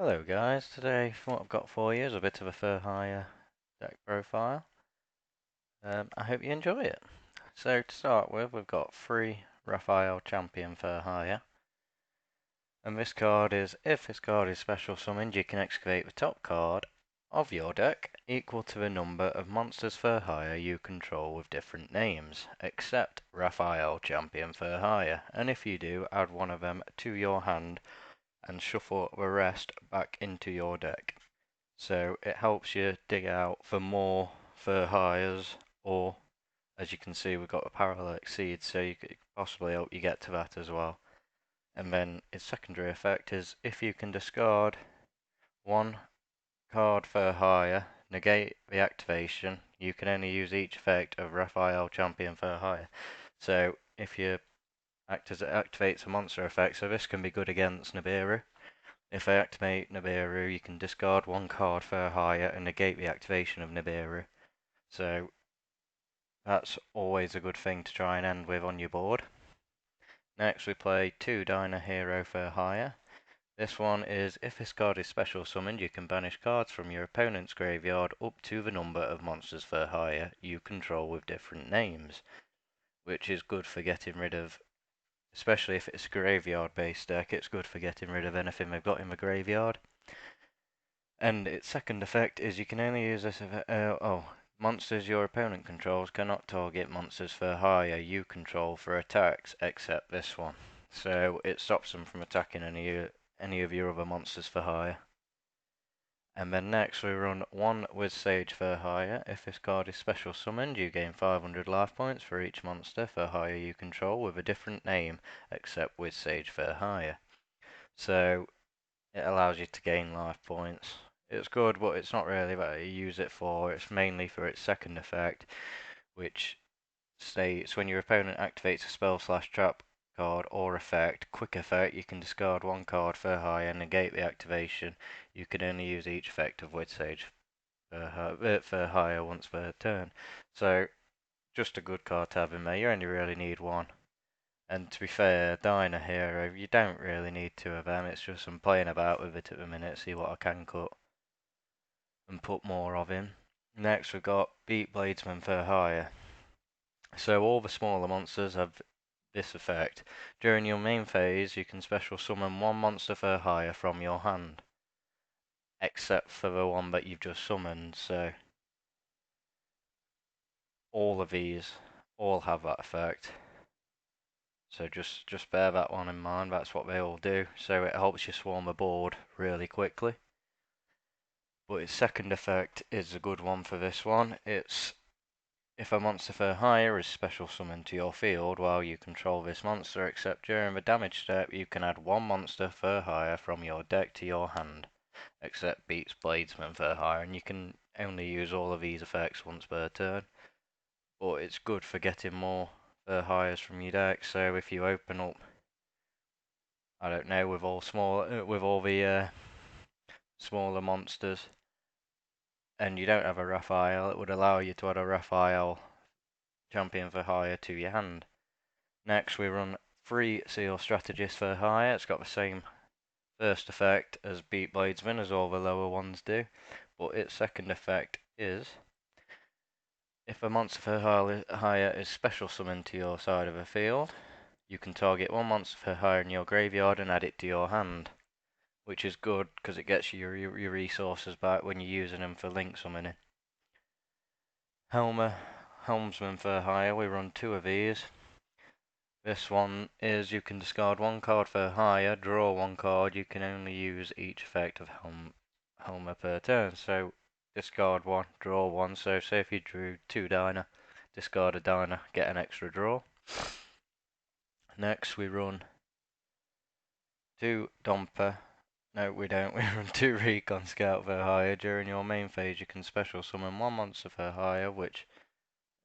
Hello guys, today what I've got for you is a bit of a fur hire deck profile. I hope you enjoy it. So to start with, we've got 3 Raphael Champion Fur Hire. And this card is, if this card is special summoned, you can excavate the top card of your deck equal to the number of monsters Fur Hire you control with different names, except Raphael Champion Fur Hire. And if you do, add one of them to your hand and shuffle the rest back into your deck. So it helps you dig out for more fur hires, or as you can see, we've got a parallel exceed, so you could possibly help you get to that as well. And then its secondary effect is if you can discard one card fur hire, negate the activation, you can only use each effect of Raphael Champion Fur Hire. So if you activates a monster effect, so this can be good against Nibiru. If I activate Nibiru, you can discard one card for hire and negate the activation of Nibiru. So that's always a good thing to try and end with on your board. Next we play 2 Diner Hero for hire. This one is, if this card is special summoned, you can banish cards from your opponent's graveyard up to the number of monsters for hire you control with different names, which is good for getting rid of, especially if it's a graveyard based deck, it's good for getting rid of anything they've got in the graveyard. And its second effect is you can only use this if monsters your opponent controls cannot target monsters for hire you control for attacks except this one. So it stops them from attacking any of your other monsters for hire. And then next we run 1 with Sage for hire. If this card is special summoned, you gain 500 life points for each monster for hire you control with a different name except with Sage for hire. So it allows you to gain life points. It's good, but it's not really what you use it for. It's mainly for its second effect, which states when your opponent activates a spell/trap card or effect, quick effect, you can discard one card for hire and negate the activation. You can only use each effect of Witch Sage for hire once per turn. So, just a good card to have in there. You only really need one. And to be fair, Diner Hero, you don't really need 2 of them. It's just I'm playing about with it at the minute, see what I can cut and put more of in. Next we've got Beat Bladesman for hire. So all the smaller monsters have this effect. During your main phase, you can special summon one monster for hire from your hand, except for the one that you've just summoned. So all of these all have that effect. So just bear that one in mind. That's what they all do. So it helps you swarm the board really quickly. But its second effect is a good one for this one. It's if a monster for hire is special summoned to your field while you control this monster, except during the damage step, you can add one monster for hire from your deck to your hand, except Beats Bladesman for hire, and you can only use all of these effects once per turn. But it's good for getting more for hires from your deck. So if you open up, I don't know, with all the smaller monsters, and you don't have a Raphael, it would allow you to add a Raphael champion for hire to your hand. Next we run 3 Seal Strategist for hire. It's got the same first effect as Beat Bladesman, as all the lower ones do, but its second effect is if a monster for hire is special summoned to your side of the field, you can target one monster for hire in your graveyard and add it to your hand, which is good because it gets you your resources back when you're using them for link summoning. Helmsman for hire, we run 2 of these. This one is you can discard one card for hire, draw one card. You can only use each effect of Helmer per turn. So discard one, draw one. So say if you drew 2 Diner, discard a Diner, get an extra draw. Next we run 2 Domper. No, we don't. We run 2 Recon Scout for hire. During your main phase, you can special summon one monster for hire, which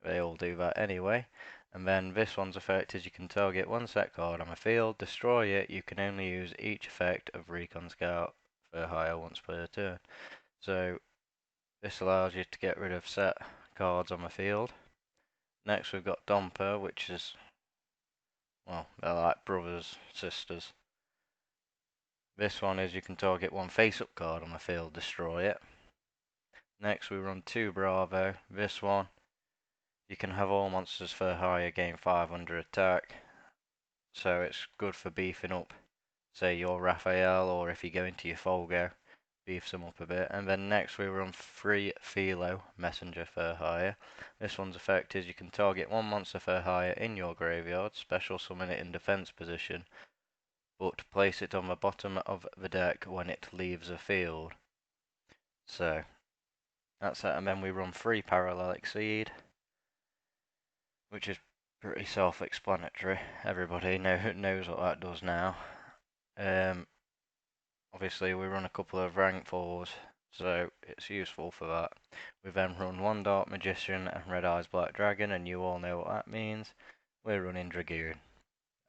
they all do that anyway. And then this one's effect is you can target one set card on a field, destroy it. You can only use each effect of Recon Scout for hire once per turn. So this allows you to get rid of set cards on the field. Next we've got Domper, which is, well, they're like brothers, sisters. This one is you can target one face-up card on the field, destroy it. Next we run 2 Bravo. This one, you can have all monsters for higher gain 500 attack. So it's good for beefing up, say your Raphael, or if you go into your Folgo, beefs them up a bit. And then next we run 3 Philo, Messenger for hire. This one's effect is you can target one monster for hire in your graveyard, special summon it in defense position, but place it on the bottom of the deck when it leaves the field. So that's it, and then we run 3 Parallel Exceed, which is pretty self-explanatory. Everybody knows what that does now. Obviously we run a couple of rank 4s, so it's useful for that. We then run 1 Dark Magician and Red Eyes Black Dragon, and you all know what that means. We're running Dragoon.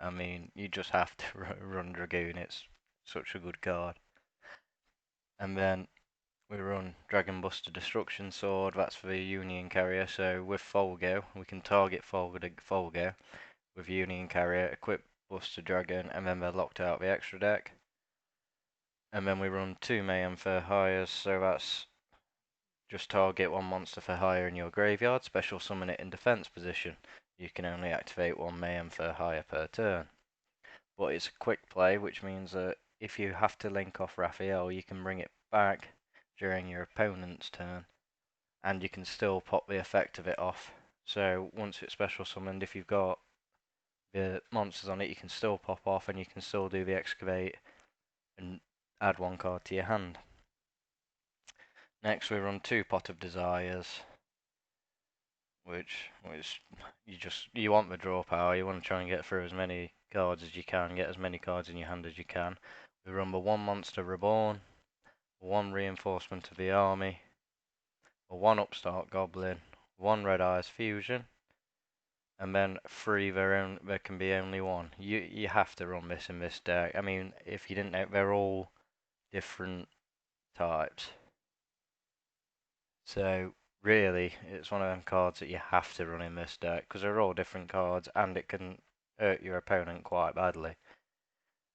I mean, you just have to run Dragoon, it's such a good card. And then we run Dragon Buster Destruction Sword, that's for the Union Carrier, so with Folgo, we can target Folgo with Union Carrier, equip Buster Dragon, and then they're locked out of the extra deck. And then we run 2 Mayhem for hires, so that's just target one monster for hire in your graveyard, special summon it in defense position. You can only activate 1 Mayhem for hire per turn. But it's a quick play, which means that if you have to link off Raphael, you can bring it back during your opponent's turn, and you can still pop the effect of it off. So once it's special summoned, if you've got the monsters on it, you can still pop off, and you can still do the excavate and add 1 card to your hand. Next we run 2 Pot of Desires, which you want the draw power, you want to try and get through as many cards as you can, get as many cards in your hand as you can. We run the 1 Monster Reborn, 1 Reinforcement of the Army, a 1 Upstart Goblin, 1 Red Eyes Fusion, and then 3 there can be only 1. You have to run this in this deck. I mean, if you didn't know, they're all different types. So really, it's one of them cards that you have to run in this deck because they're all different cards and it can hurt your opponent quite badly.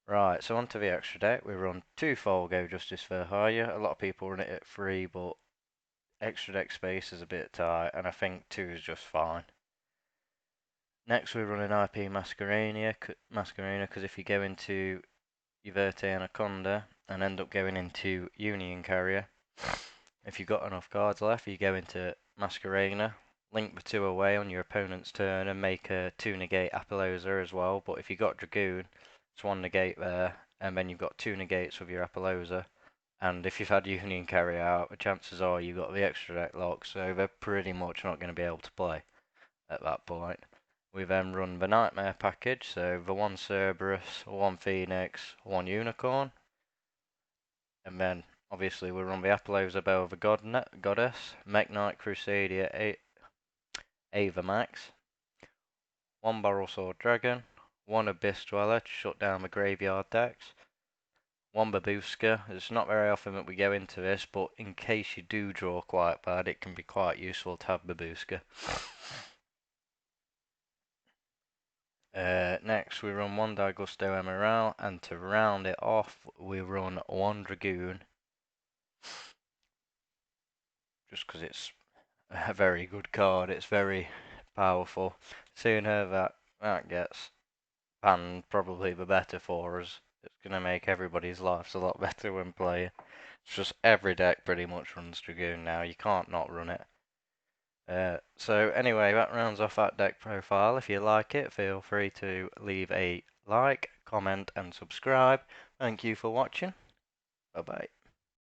Right, so onto the extra deck. We run 2 Folgo Justice for hire. A lot of people run it at 3, but extra deck space is a bit tight, and I think 2 is just fine. Next, we run an IP Masquerania because if you go into Uverte Anaconda and end up going into Union Carrier, if you've got enough cards left, you go into Masquerena, link the 2 away on your opponent's turn and make a 2 negate Apollousa as well. But if you got Dragoon, it's 1 negate there, and then you've got 2 negates with your Apollousa. And if you've had Union Carry out, the chances are you've got the extra deck lock, so they're pretty much not going to be able to play at that point. We then run the Nightmare package, so the 1 Cerberus, 1 Phoenix, 1 Unicorn. And then obviously we run the Apollousa Bell of the Goddess, Mech Knight Crusader Ava Max, 1 Barrel Sword Dragon, 1 Abyss Dweller to shut down the graveyard decks, 1 Babushka. It's not very often that we go into this, but in case you do draw quite bad, it can be quite useful to have Babushka. Next we run 1 Daigusto Emerald, and to round it off we run 1 Dragoon, just because it's a very good card, it's very powerful. Sooner that gets banned, probably the better for us. It's going to make everybody's lives a lot better when playing. It's just every deck pretty much runs Dragoon now, you can't not run it. So anyway, that rounds off that deck profile. If you like it, feel free to leave a like, comment and subscribe. Thank you for watching. Bye bye.